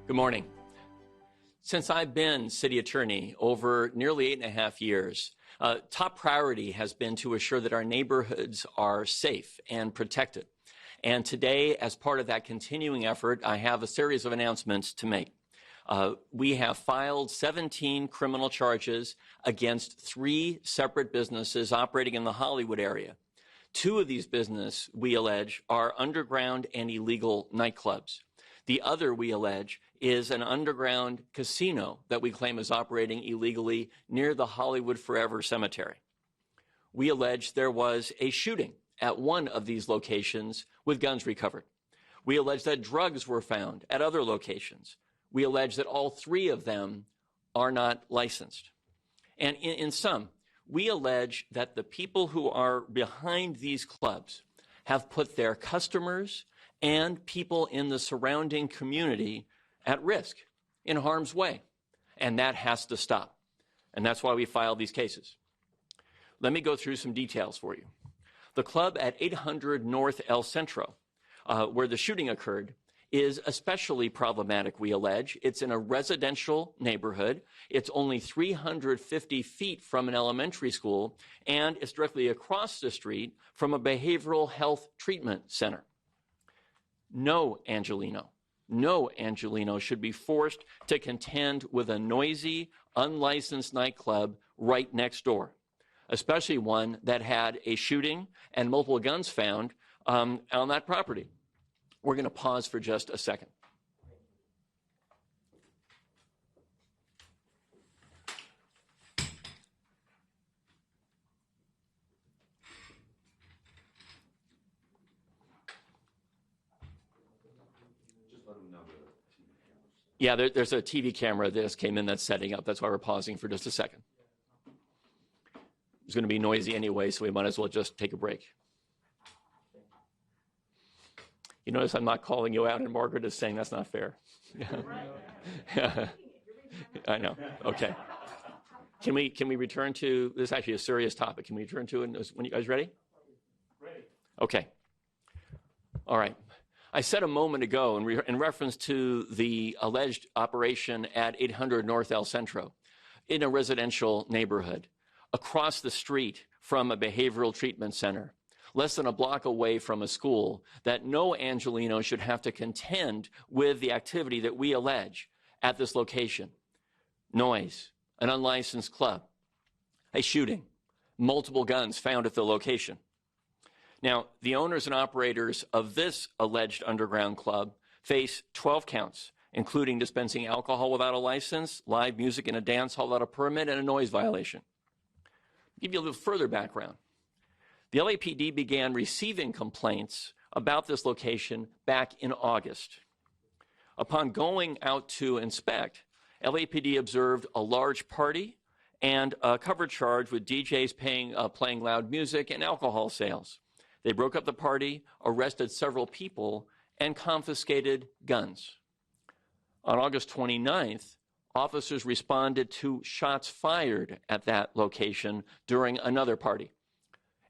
Good morning. Since I've been city attorney over nearly 8.5 years, top priority has been to assure that our neighborhoods are safe and protected. And today, as part of that continuing effort, I have a series of announcements to make. We have filed 17 criminal charges against 3 separate businesses operating in the Hollywood area. 2 of these businesses, we allege, are underground and illegal nightclubs. The other, we allege, is an underground casino that we claim is operating illegally near the Hollywood Forever Cemetery. We allege there was a shooting at one of these locations with guns recovered. We allege that drugs were found at other locations. We allege that all 3 of them are not licensed. And in sum, we allege that the people who are behind these clubs have put their customers and people in the surrounding community at risk, in harm's way. And that has to stop. And that's why we filed these cases. Let me go through some details for you. The club at 800 North El Centro, where the shooting occurred, is especially problematic, we allege. It's in a residential neighborhood. It's only 350 feet from an elementary school, and it's directly across the street from a behavioral health treatment center. No Angelino should be forced to contend with a noisy, unlicensed nightclub right next door, especially one that had a shooting and multiple guns found on that property. We're going to pause for just a second. Yeah, there's a TV camera that just came in that's setting up. That's why we're pausing for just a second. It's going to be noisy anyway, so we might as well just take a break. You notice I'm not calling you out, and Margaret is saying that's not fair. Yeah. I know. Okay. Can we return to this? Is actually a serious topic. Can we return to it when you guys ready? Ready. Okay. All right. I said a moment ago in reference to the alleged operation at 800 North El Centro in a residential neighborhood across the street from a behavioral treatment center, less than a block away from a school, that no Angelino should have to contend with the activity that we allege at this location. Noise, an unlicensed club, a shooting, multiple guns found at the location. Now, the owners and operators of this alleged underground club face 12 counts, including dispensing alcohol without a license, live music in a dance hall without a permit, and a noise violation. I'll give you a little further background. The LAPD began receiving complaints about this location back in August. Upon going out to inspect, LAPD observed a large party and a cover charge with DJs playing loud music and alcohol sales. They broke up the party, arrested several people, and confiscated guns. On August 29th, officers responded to shots fired at that location during another party.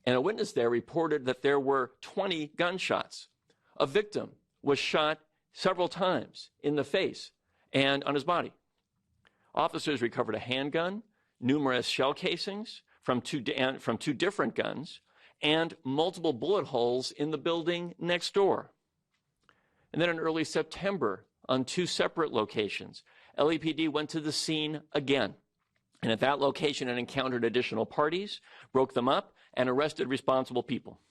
And a witness there reported that there were 20 gunshots. A victim was shot several times in the face and on his body. Officers recovered a handgun, numerous shell casings from two different guns, and multiple bullet holes in the building next door. And then in early September, on 2 separate locations, LAPD went to the scene again. And at that location, it encountered additional parties, broke them up, and arrested responsible people.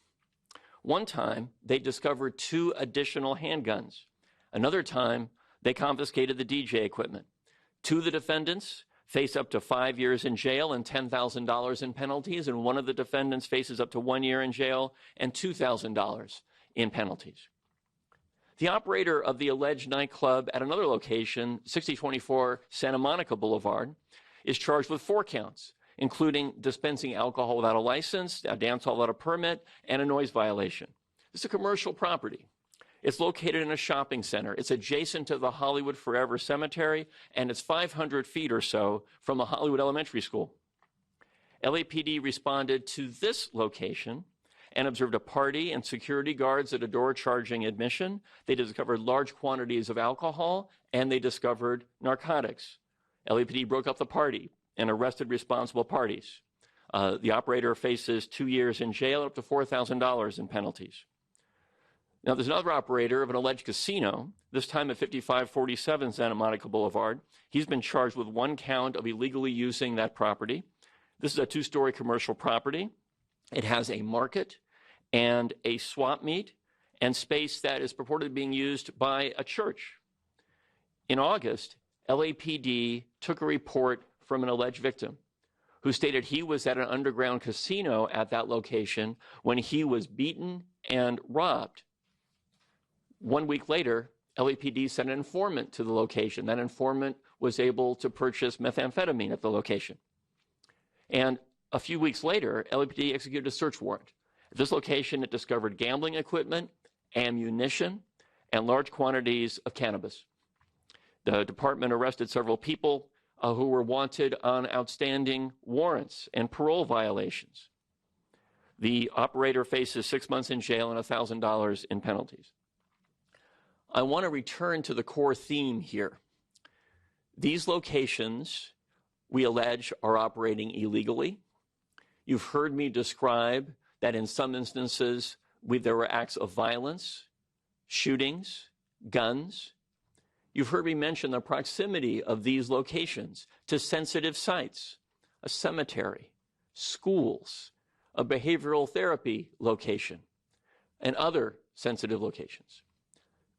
One time, they discovered 2 additional handguns. Another time, they confiscated the DJ equipment. 2 of the defendants face up to 5 years in jail and $10,000 in penalties, and one of the defendants faces up to 1 year in jail and $2,000 in penalties. The operator of the alleged nightclub at another location, 6024 Santa Monica Boulevard, is charged with 4 counts, including dispensing alcohol without a license, a dance hall without a permit, and a noise violation. It's a commercial property. It's located in a shopping center. It's adjacent to the Hollywood Forever Cemetery, and it's 500 feet or so from a Hollywood elementary school. LAPD responded to this location and observed a party and security guards at a door charging admission. They discovered large quantities of alcohol, and they discovered narcotics. LAPD broke up the party and arrested responsible parties. The operator faces 2 years in jail and up to $4,000 in penalties. Now, there's another operator of an alleged casino, this time at 5547 Santa Monica Boulevard. He's been charged with 1 count of illegally using that property. This is a 2-story commercial property. It has a market and a swap meet and space that is purportedly being used by a church. In August, LAPD took a report from an alleged victim who stated he was at an underground casino at that location when he was beaten and robbed. 1 week later, LAPD sent an informant to the location. That informant was able to purchase methamphetamine at the location. And a few weeks later, LAPD executed a search warrant. At this location, it discovered gambling equipment, ammunition, and large quantities of cannabis. The department arrested several people who were wanted on outstanding warrants and parole violations. The operator faces 6 months in jail and $1,000 in penalties. I want to return to the core theme here. These locations, we allege, are operating illegally. You've heard me describe that in some instances there were acts of violence, shootings, guns. You've heard me mention the proximity of these locations to sensitive sites, a cemetery, schools, a behavioral therapy location, and other sensitive locations.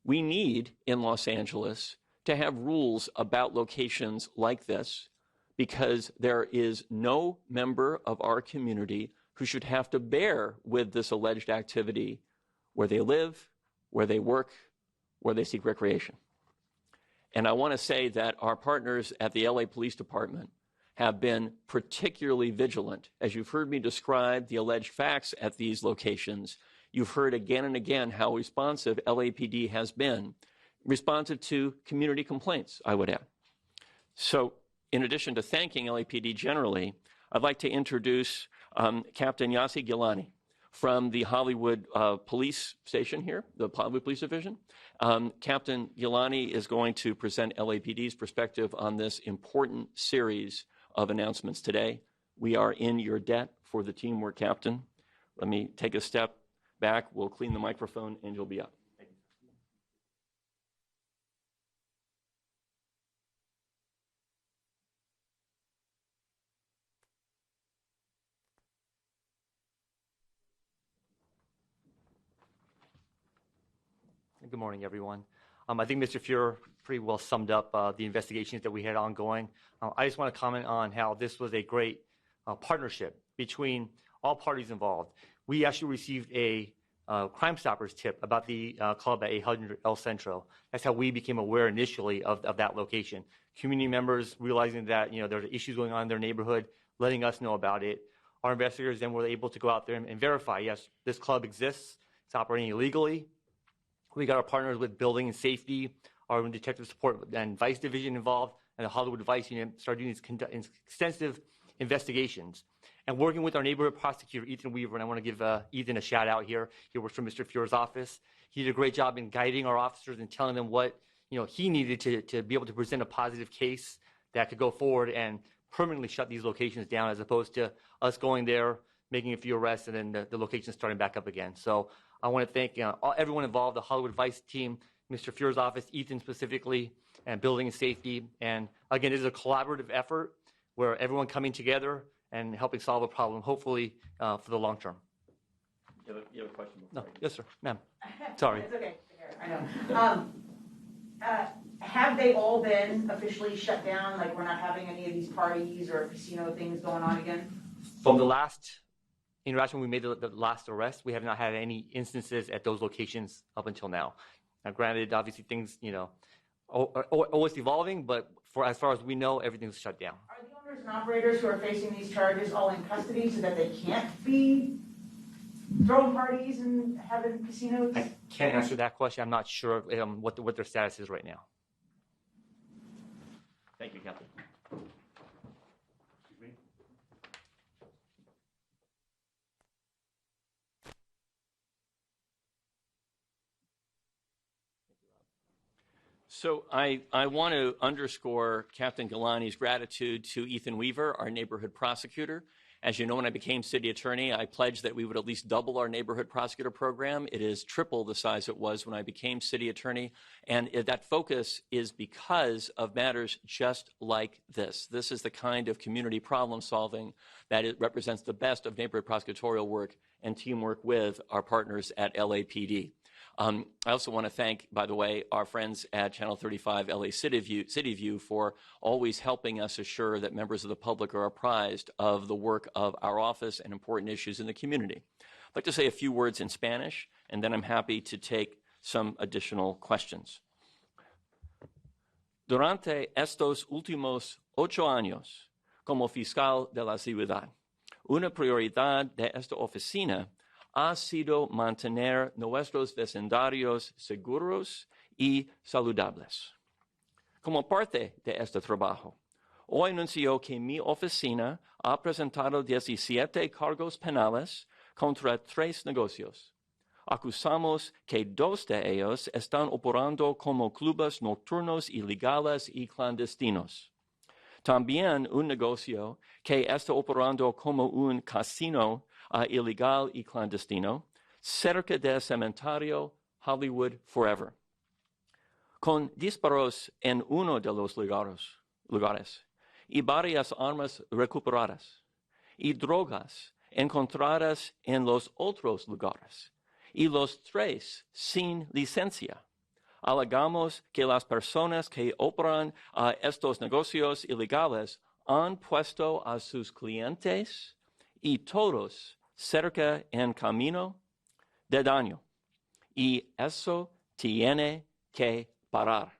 We need, in Los Angeles, to have rules about locations like this because there is no member of our community who should have to bear with this alleged activity where they live, where they work, where they seek recreation. And I want to say that our partners at the LA Police Department have been particularly vigilant. As you've heard me describe the alleged facts at these locations, you've heard again and again how responsive LAPD has been, responsive to community complaints, I would add. So in addition to thanking LAPD generally, I'd like to introduce Captain Yossi Gilani from the Hollywood Police Station here, the Hollywood Police Division. Captain Gilani is going to present LAPD's perspective on this important series of announcements today. We are in your debt for the teamwork, Captain. Let me take a step back. We'll clean the microphone and you'll be up. Good morning, everyone. I think Mr. Feuer pretty well summed up the investigations that we had ongoing. I just want to comment on how this was a great partnership between all parties involved. We actually received a Crime Stoppers tip about the club at 800 El Centro. That's how we became aware initially of that location. Community members realizing that there are issues going on in their neighborhood, letting us know about it. Our investigators then were able to go out there and verify, yes, this club exists, it's operating illegally. We got our partners with building and safety, our detective support and vice division involved, and the Hollywood Vice Unit started doing these extensive investigations. And working with our neighborhood prosecutor, Ethan Weaver, and I want to give Ethan a shout out here. He works from Mr. Feur's office. He did a great job in guiding our officers and telling them what he needed to be able to present a positive case that could go forward and permanently shut these locations down, as opposed to us going there, making a few arrests, and then the location starting back up again. So I want to thank everyone involved, the Hollywood Vice team, Mr. Feur's office, Ethan specifically, and building and safety. And again, this is a collaborative effort where everyone coming together and helping solve a problem, hopefully for the long term. You have a question? No, yes, sir, ma'am. Sorry. It's okay. I know. Have they all been officially shut down? Like, we're not having any of these parties or casino things going on again? From the last interaction we made, the last arrest, we have not had any instances at those locations up until now. Now, granted, obviously things, are always evolving, but as far as we know, everything's shut down. Are the owners and operators who are facing these charges all in custody so that they can't be throwing parties and having casinos? I can't answer that question. I'm not sure what their status is right now. Thank you, Captain. So I want to underscore Captain Galani's gratitude to Ethan Weaver, our neighborhood prosecutor. As you know, when I became city attorney, I pledged that we would at least double our neighborhood prosecutor program. It is triple the size it was when I became city attorney. And that focus is because of matters just like this. This is the kind of community problem solving that it represents the best of neighborhood prosecutorial work and teamwork with our partners at LAPD. I also want to thank, by the way, our friends at Channel 35 LA City View for always helping us assure that members of the public are apprised of the work of our office and important issues in the community. I'd like to say a few words in Spanish, and then I'm happy to take some additional questions. Durante estos últimos 8 años, como fiscal de la ciudad, una prioridad de esta oficina ha sido mantener nuestros vecindarios seguros y saludables. Como parte de este trabajo, hoy anuncio que mi oficina ha presentado 17 cargos penales contra 3 negocios. Acusamos que 2 de ellos están operando como clubes nocturnos ilegales y clandestinos. También un negocio que está operando como un casino ilegal y clandestino cerca del cementerio Hollywood Forever. Con disparos en uno de los lugares y varias armas recuperadas y drogas encontradas en los otros lugares y los 3 sin licencia. Alegamos que las personas que operan estos negocios ilegales han puesto a sus clientes y todos cerca en camino de daño. Y eso tiene que parar.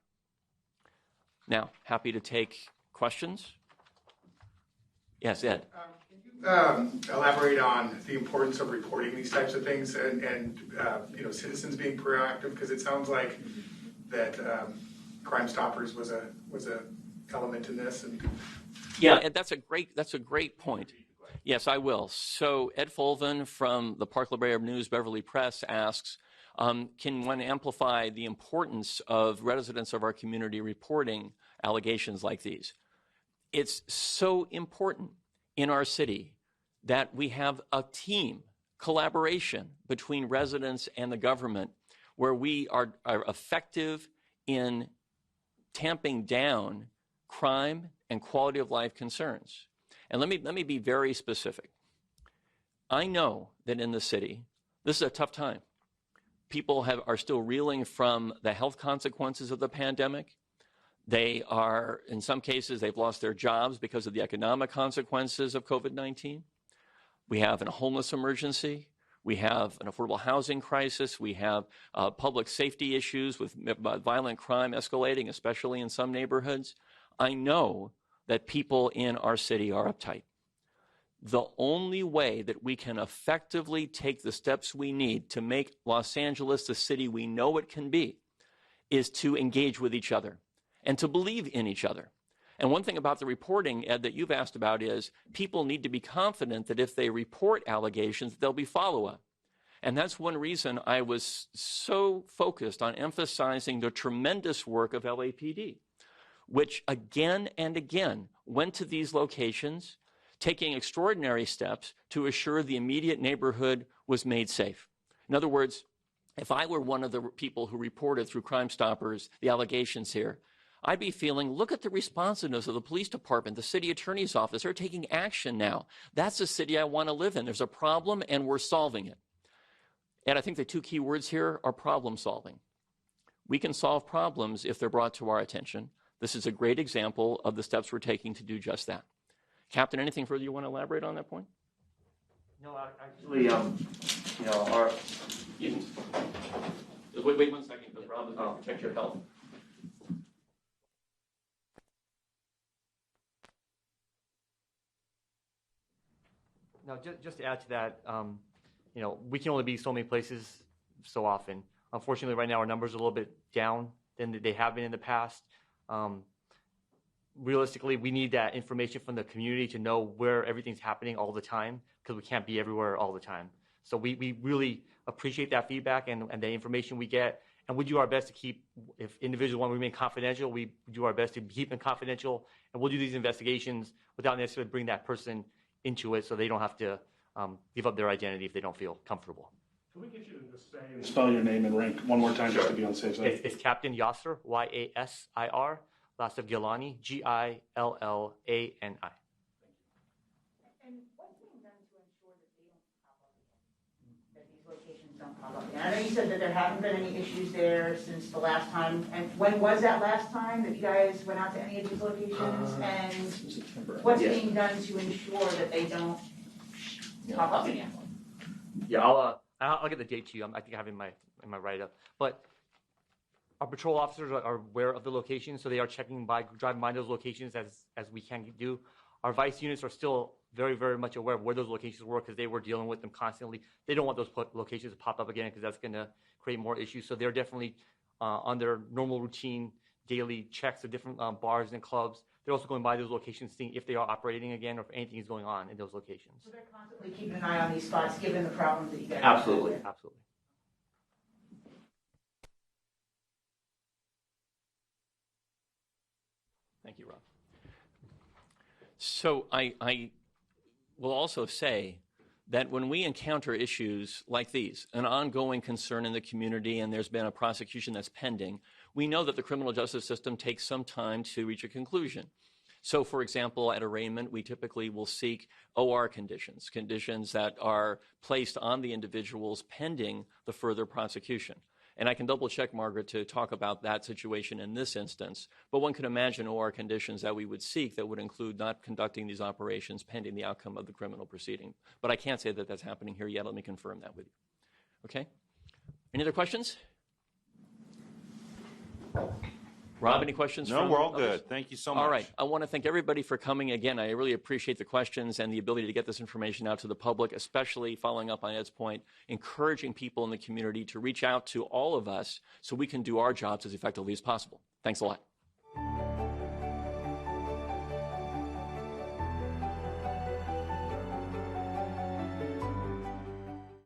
Now, happy to take questions. Yes, Ed. Can you elaborate on the importance of reporting these types of things and citizens being proactive? Because it sounds like that Crime Stoppers was a element in this. And yeah, and that's a great point. Yes, I will. So Ed Fulvin from the Park La Brea News Beverly Press asks, can one amplify the importance of residents of our community reporting allegations like these? It's so important in our city that we have a team collaboration between residents and the government where we are effective in tamping down crime and quality of life concerns. And let me be very specific. I know that in the city, this is a tough time. People are still reeling from the health consequences of the pandemic. They are, in some cases, they've lost their jobs because of the economic consequences of COVID-19. We have a homeless emergency. We have an affordable housing crisis. We have public safety issues with violent crime escalating, especially in some neighborhoods. I know that people in our city are uptight. The only way that we can effectively take the steps we need to make Los Angeles the city we know it can be is to engage with each other and to believe in each other. And one thing about the reporting, Ed, that you've asked about is people need to be confident that if they report allegations, there'll be follow-up. And that's one reason I was so focused on emphasizing the tremendous work of LAPD, which again and again went to these locations, taking extraordinary steps to assure the immediate neighborhood was made safe. In other words, if I were one of the people who reported through Crime Stoppers the allegations here, I'd be feeling, look at the responsiveness of the police department, the city attorney's office. They're taking action now. That's the city I want to live in. There's a problem, and we're solving it. And I think the 2 key words here are problem solving. We can solve problems if they're brought to our attention. This is a great example of the steps we're taking to do just that. Captain, anything further you want to elaborate on that point? No, actually, our... Wait 1 second, because Rob is going to protect your health. Now, just to add to that, we can only be so many places so often. Unfortunately, right now our numbers are a little bit down than they have been in the past. Realistically, we need that information from the community to know where everything's happening all the time because we can't be everywhere all the time. So we really appreciate that feedback and the information we get. And we do our best to keep, if individuals want to remain confidential, we do our best to keep them confidential, and we'll do these investigations without necessarily bringing that person into it so they don't have to give up their identity if they don't feel comfortable. Can we get you to just say and spell your name and rank one more time just to be on the safe side? It's Captain Yasser, Yasir, last of Gilani, Gillani. And what's being done to ensure that they don't pop up again? That these locations don't pop up again? I know you said that there haven't been any issues there since the last time. And when was that last time that you guys went out to any of these locations? And what's being done to ensure that they don't pop up again? Yeah, I'll get the date to you. I think I have it in my write-up. But our patrol officers are aware of the locations, so they are driving by those locations as we can do. Our vice units are still very, very much aware of where those locations were because they were dealing with them constantly. They don't want those locations to pop up again because that's going to create more issues. So they're definitely on their normal routine daily checks of different bars and clubs. They're also going by those locations, seeing if they are operating again or if anything is going on in those locations. So they're constantly keeping an eye on these spots, given the problems that you guys Absolutely, have. absolutely. Thank you, Rob. So I will also say that when we encounter issues like these, an ongoing concern in the community, and there's been a prosecution that's pending, we know that the criminal justice system takes some time to reach a conclusion. So, for example, at arraignment, we typically will seek OR conditions, conditions that are placed on the individuals pending the further prosecution. And I can double check, Margaret, to talk about that situation in this instance. But one can imagine OR conditions that we would seek that would include not conducting these operations pending the outcome of the criminal proceeding. But I can't say that that's happening here yet. Let me confirm that with you. Okay? Any other questions? Rob, any questions? No, from we're all others? good. Thank you so much. All right. I want to thank everybody for coming again. I really appreciate the questions and the ability to get this information out to the public, especially following up on Ed's point, encouraging people in the community to reach out to all of us so we can do our jobs as effectively as possible. Thanks a lot.